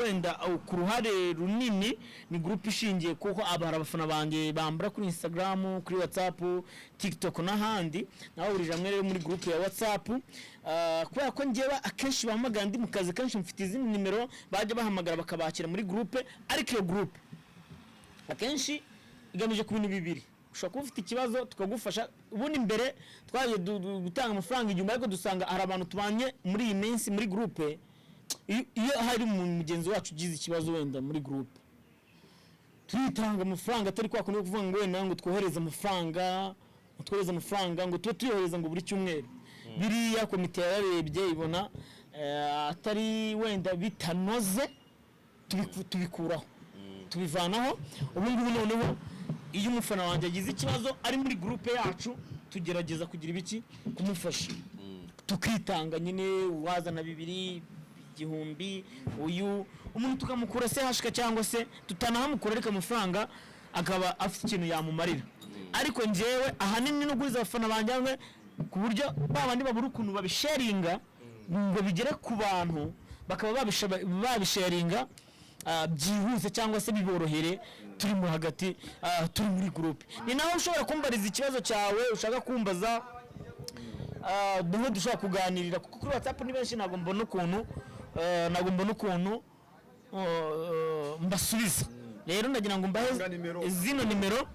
wenda ku ruhare runini ni groupe ishingiye kuko abafana banjye bambara kuri Instagram kuri WhatsApp TikTok n'ahandi naho buri jamwe rero muri groupe ya WhatsApp kubera ko ngewe akenshi bahamagara ndi mu kazi kenshi mfite izindi nimero bajya bahamagara bakabakira muri groupe ariko iyo groupe akenshi igamije ku bintu bibiri ushobora kuba ufite ikibazo tukagufasha ubundi imbere twaje gutanga amafaranga inyuma ariko dusanga hari abantu tubanye muri iyi minsi muri groupe iyo hari mugenzi wacu ugize ikibazo wenda muri groupe turitanga amafaranga atari kwa kuno kuvuga ngo wenda ngo twohereze amafaranga ngo tube tuyohereza ngo buri cyumweru biriya komite yarebye ibona atari wenda bitanoze tubikuraho tubivanaho ubu ngubu noneho iyo umufana wanjye agize ikibazo ari muri groupe yacu tugerageza kugira ibiki kumufasha tukitanga nyine wazana 200 igihumbi uyu umuntu tukamukura se hashika cyangwa se tutanahamukura ariko amafaranga akaba afite ikintu yamumarira ariko njyewe ahanini no guhiza abafana banjye ku buryo babandi babura ukuntu babisharinga ngo bigere ku bantu bakaba babisharinga byihuse cyangwa se biborohere turimo hagati turi muri groupe ni naho ushobora kumbariza ikibazo cyawe ushaka kumbaza duhe dushobora kuganirira kuko kuri WhatsApp ni benshi ntabwo mbona ukuntu mbasubiza rero ndagira ngo mbahe zino nimero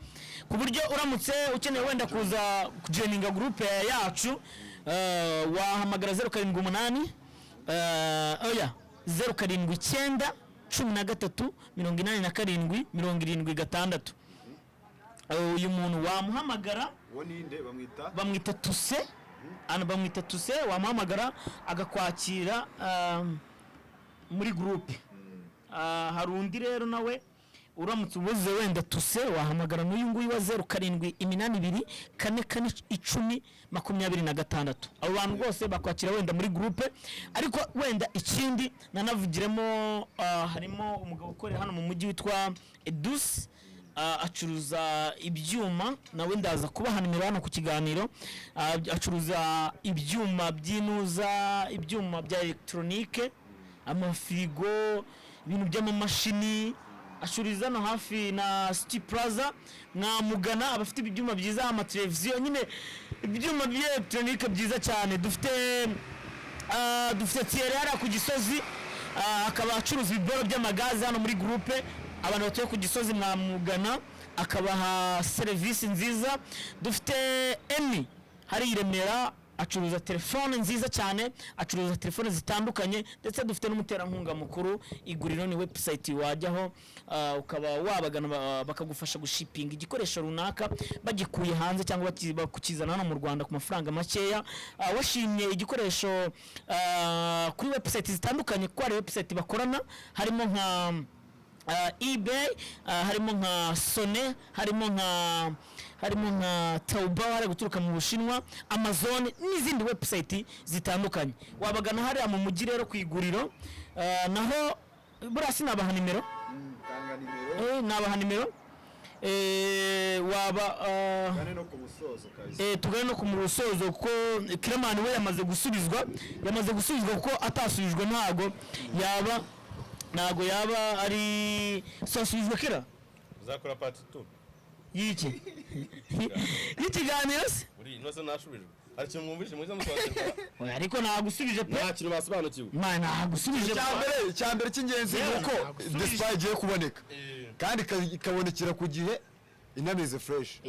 ku buryo uramutse ukeneye wenda kuza kujoininga groupe yacu wahamagara 078 079 13 87 76 uyu muntu wamuhamagara bamwita Tuse bamwita Tuse wamuhamagara agakwakira muri groupe hari undi rero nawe uramutse ubuze wenda Tuse wahamagara n'uyu nguyu wa 0782441026 abo bantu bose bakwakira wenda muri groupe ariko wenda ikindi nanavugiremo harimo umugabo ukorera hano mu mujyi witwa Edus acuruza ibyuma nawe ndaza kubaha nimero hano ku kiganiro acuruza ibyuma by'inuza ibyuma bya electronique amafirigo ibintu by'amamashini ashuriza no hafi na City Plaza mwamugana abafite ibyuma byiza amateleviziyo nyine ibyuma bya electronique byiza cyane dufite Thierry hara ku Gisozi akaba acuruza ibiboro by'amagazi hano muri groupe abantu batuye ku Gisozi mwamugana akabaha service nziza dufite Emi hari i Remera acuruza telefone nziza cyane acuruza telefone zitandukanye ndetse dufite n'umuterankunga mukuru iguriro ni website wajyaho ukaba wabagana bakagufasha gushipinga igikoresho runaka bagikuye hanze cyangwa bakukizana hano mu Rwanda ku mafaranga makeya washimye igikoresho kuri website zitandukanye kwa website bakorana harimo nka eBay harimo nka Sone harimo nka Taobao hari guturuka mu Bushinwa Amazon n'izindi website zitandukanye wabagana hari mu mujyi rero kwiguriro naho burasi nabaha nimero nabaha nimero waba tugane no ku musozo ko Killaman we yamaze gusubizwa kuko atasubijwe ntago yaba ari sosubizwa kira uzakora part 2 yiki ikiganiro se uri no se nashubijwe ari cyo mwumvise muze muswatira ariko nagusubije pe ntakiri basobanukiwe nagusubije cyambere cy'ingenzi nuko display igiye kuboneka kandi ikabonekera ku gihe inameze fresh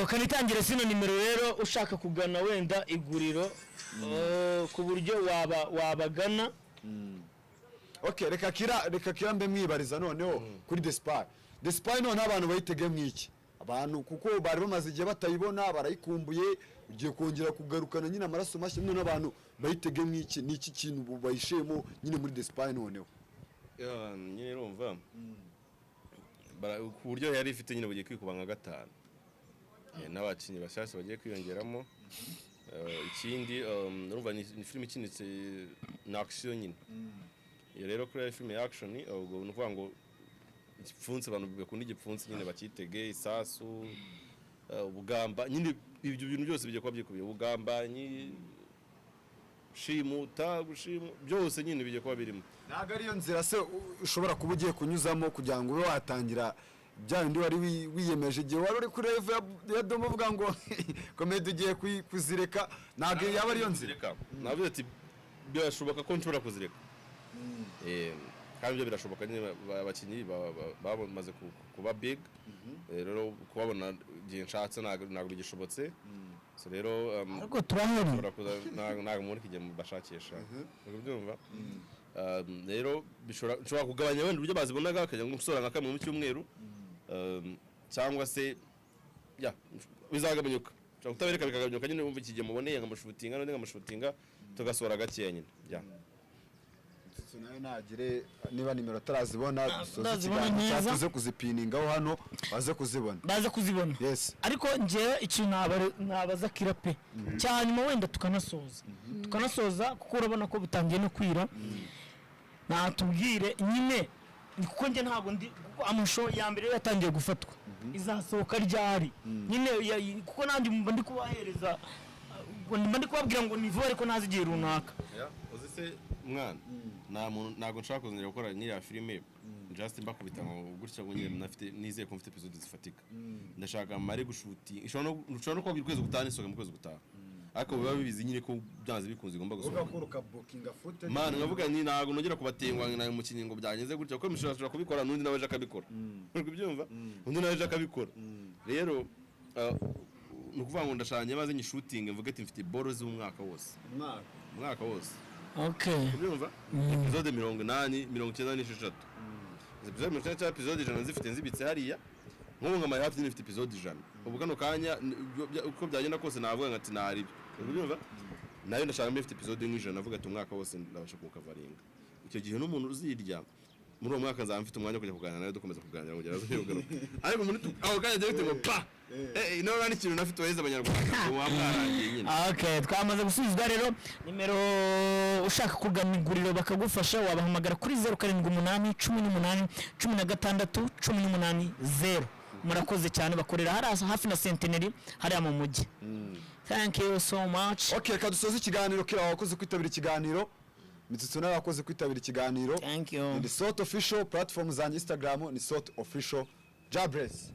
kanitangire sino nimero rero ushaka kugana wenda iguriro ku buryo wabagana okay reka kira mbe mwibariza noneho kuri Despy none abantu bayitege mwiki abantu kuko bari bamaze igihe batayibona barayikumbuye ugiye kongera kugarukana nyine amaraso mashya none abantu bayitege mwiki niki kintu bayishemo nyine muri Despy noneho nyine urumva ku buryo yari ifite nyine bugiye kwikubanga gatanu n'abakinyi bashyashya bagiye kwiyongeramo ikindi urumva ni film ikinitse na action nyine iyo rero kuri film ya action ubwo nuvuga ngo igipfunsi abantu bakunda igipfunsi nyine bakitege isasu ubugamba nyine ibyo bintu byose bigiye kuba byikubiye ubugambanyi shimuta gushimu byose nyine bigiye kuba birimo ntago ariyo nzira se ushobora kuba ugiye kunyuzamo kugira ngo ube watangira bya bindi wari wiyemeje igihe wari uri kuri level ya domo uvuga ngo komedi ugiye kuzireka ntago yaba ariyo nzira navuze ati byashoboka ko nshobora kuzireka kandi ibyo birashoboka nyine abakinyi bamaze kuba big rero kubabona igihe nshatse ntabwo bigishobotse so rero ariko turahari ntabwo muri kigiye bashakisha ubyumva rero bishobora kugabanya wenda uburyo bazibonaga bakajya gusora nka kamwe mu cyumweru cyangwa se bizagabanyuka cyangwa kutabereka bikagabanyuka nyine wumva ikigiye muboneye nkamushutinga none nkamushutinga tugasora gakeya nyine nayo nagire niba nimero atarazibona tuze kuzipiningaho hano baze kuzibona yes ariko nje ikintu nabaza kira pe cyanyuma wenda tukanasoza kuko urabona ko butangiye no kwira natubwire nyine kuko njye ntabwo ndi kuko amasho ya mbere yatangiye gufatwa izasohoka ryari nyine kuko nanjye mba ndi kubahereza mba ndi kubabwira ngo ni vuba ariko ntazi igihe runaka uzi se mwana ntabwo nshaka kuzongera gukora nk'iriya filime just mbakubita ngo gutya ngo nyine nizeye ko mfite episode zifatika ndashaka mare gushuti ushobora no kubwira ukwezi gutaha nisoga mu kwezi gutaha ariko biba bibizi nyine ko byanze bikunze igomba gusohoka ugakuruka booking footage man ngavuga ni ntabwo nongera kubatengwa na mu kinyi ngo byageze gutya kuko mishobora kubikora n'undi nawe akabikora uriko byumva undi nawe akabikora rero no kuvuga ngo ndashanye maze nyi shooting mvuga ati mfite boro z'umwaka wose umwaka wose okay byumva episode 80 96 episode 96 episode ijana zifite nzibitse hariya nk'ubu nka my happy nifite episode ijana ubu kano kanya uko byagenda kose navuga ngati nari byumva nayo ndashaka mfite episode y'ijana navuga ati umwaka wose ndabasha kukavaringa icyo gihe n'umuntu uzirya muri uwo mwaka nzamfite umwanya kujya kuganira nawe dukomeza kuganira ngo gerazo yogaro ariko muri aho kanya dufite ngo pa no rani kintu nafite weza abanyarwanda wamwarangiye nyine okay twamaze gusubizwa rero nimero ushaka kugana iguriro bakagufasha wabahamagara kuri 0788 18 16 18 murakoze cyane bakorera hafi na Centenary hariya mu mujyi thank you so much okay kadusoza ikiganiro kira wakoze kwitabira ikiganiro Mitsutsu nawe wakoze kwitabira ikiganiro thank you ni Sort Official platform za Instagram ni Sort Official Jabrez.